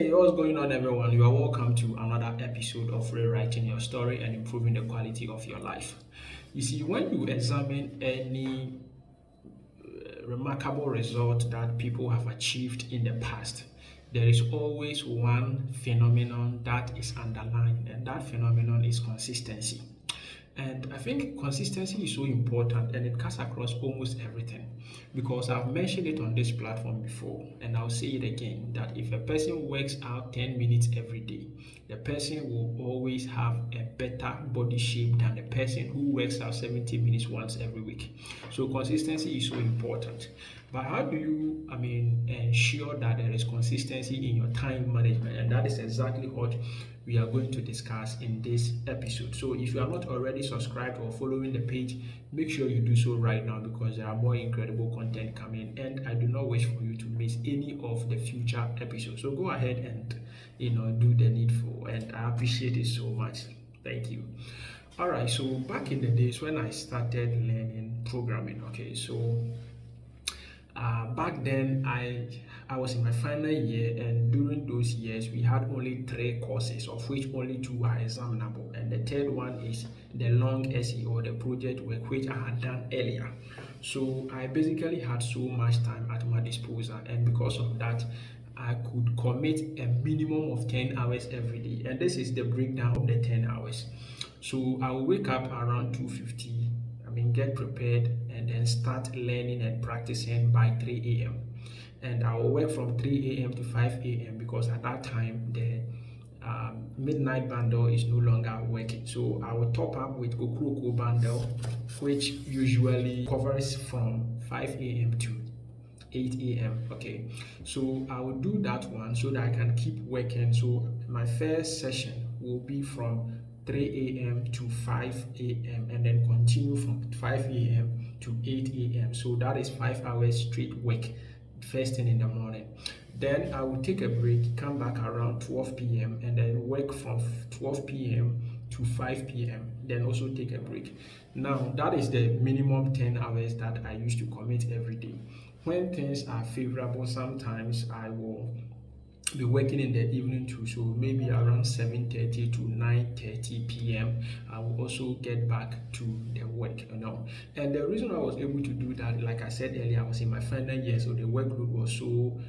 Hey, what's going on, everyone? You are welcome to another episode of Rewriting Your Story and Improving the Quality of Your Life. You see, when you examine any remarkable result that people have achieved in the past, there is always one phenomenon that is underlying, and that phenomenon is consistency. And I think consistency is so important and it cuts across almost everything because I've mentioned it on this platform before and I'll say it again that if a person works out 10 minutes every day, the person will always have a better body shape than the person who works out 70 minutes once every week. So consistency is so important. But how do you, ensure that there is consistency in your time management? And that is exactly what we are going to discuss in this episode. So if you are not already subscribed or following the page, make sure you do so right now because there are more incredible content coming and I do not wish for you to miss any of the future episodes. So go ahead and do the needful and I appreciate it so much. Thank you. All right, so back in the days when I started learning programming, okay, so back then I was in my final year and during those years we had only three courses of which only two are examinable and the third one is the long essay or the project work which I had done earlier. So I basically had so much time at my disposal and because of that I could commit a minimum of 10 hours every day and this is the breakdown of the 10 hours. So I will wake up around 2:50, get prepared and then start learning and practicing by 3 a.m. And I will work from 3 a.m. to 5 a.m. because at that time the midnight bundle is no longer working. So I will top up with Kokuroko bundle, which usually covers from 5 a.m. to 8 a.m. Okay, so I will do that one so that I can keep working. So my first session will be from 3 a.m. to 5 a.m. and then continue from 5 a.m. to 8 a.m. So that is 5 hours straight work first thing in the morning. Then I will take a break, come back around 12 p.m. and then work from 12 p.m. to 5 p.m. Then also take a break. Now that is the minimum 10 hours that I used to commit every day. When things are favorable, sometimes I will be working in the evening too, so maybe around 7:30 to 9:30 p.m. I will also get back to the work. And the reason I was able to do that, like I said earlier, I was in my final year, so the workload was so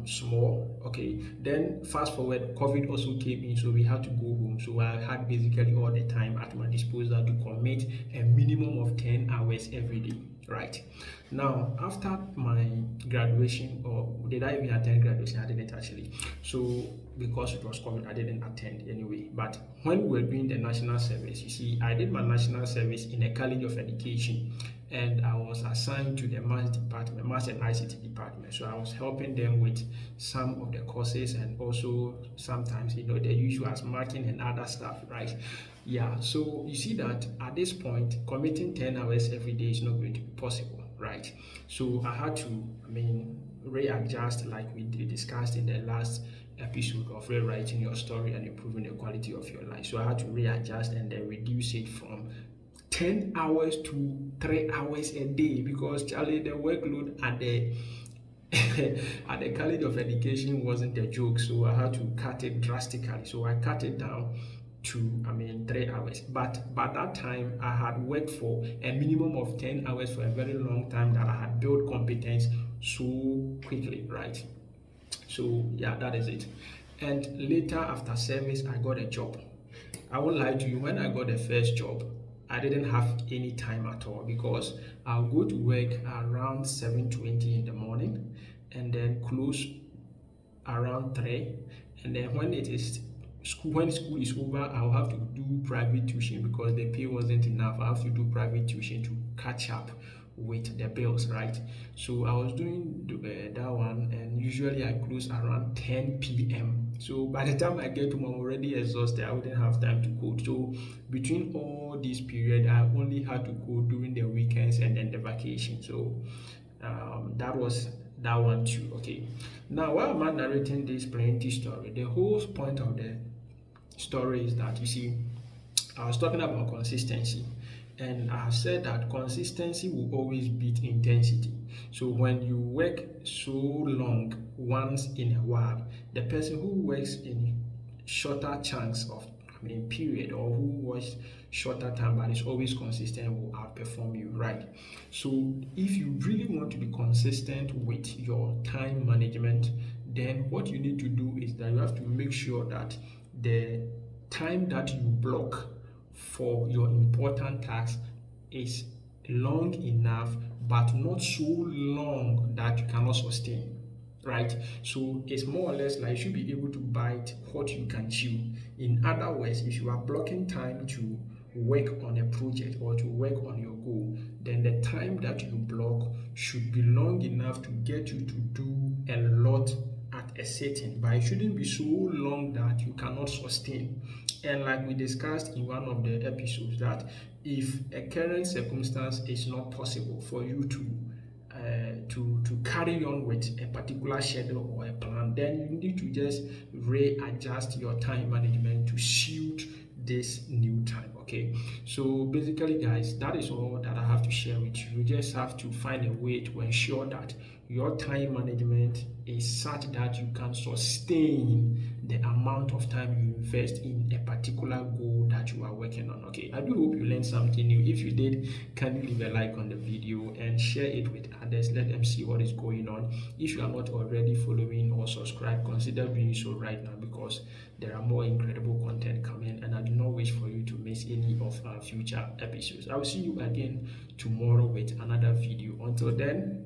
small. Okay, then fast forward, COVID also came in, so we had to go home. So I had basically all the time at my disposal to commit a minimum of 10 hours every day. Right. Now, after my graduation, or did I even attend graduation? I didn't actually. So, because it was COVID, I didn't attend anyway. But when we were doing the national service, you see, I did my national service in a college of education and I was assigned to the maths and ICT department. So I was helping them with some of the courses and also sometimes, the usual as marking and other stuff, right? Yeah, so you see that at this point, committing 10 hours every day is not going to be possible, right? So I had to, readjust like we discussed in the last episode of rewriting your story and improving the quality of your life. So I had to readjust and then reduce it from 10 hours to 3 hours a day because Charlie, the workload at the at the College of Education wasn't a joke, so I had to cut it drastically. So I cut it down to 3 hours. But by that time I had worked for a minimum of 10 hours for a very long time that I had built competence so quickly, right? So yeah, that is it. And later after service, I got a job. I won't lie to you, when I got the first job, I didn't have any time at all because I'll go to work around 7:20 in the morning and then close around 3. And then when school is over, I'll have to do private tuition because the pay wasn't enough. I have to do private tuition to catch up with the bills, right? So I was doing that one, and usually I close around 10 p.m. So by the time I get home, I'm already exhausted. I wouldn't have time to code. So between all this period, I only had to code during the weekends and then the vacation. So that was that one too. Okay. Now, why am I narrating this plenty story? The whole point of the story is that you see, I was talking about consistency, and I have said that consistency will always beat intensity. So when you work so long once in a while, The person who works in shorter chunks of period, or who works shorter time but is always consistent, will outperform you, right? So if you really want to be consistent with your time management, then what you need to do is that you have to make sure that the time that you block for your important tasks is long enough, but not so long that you cannot sustain, right? So it's more or less like you should be able to bite what you can chew. In other words, if you are blocking time to work on a project or to work on your goal, then the time that you block should be long enough to get you to do a lot at a setting, but it shouldn't be so long that you cannot sustain. And like we discussed in one of the episodes, that if a current circumstance is not possible for you to carry on with a particular schedule or a plan, then you need to just readjust your time management to suit this new time. Okay, so basically, guys, that is all that I have to share with you. You just have to find a way to ensure that your time management is such that you can sustain the amount of time you invest in a particular goal that you are working on. Okay, I do hope you learned something new. If you did, kindly leave a like on the video and share it with others. Let them see what is going on. If you are not already following or subscribed, consider doing so right now, because there are more incredible content coming, and I do not wish for you to miss any of our future episodes. I will see you again tomorrow with another video. Until then,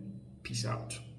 peace out.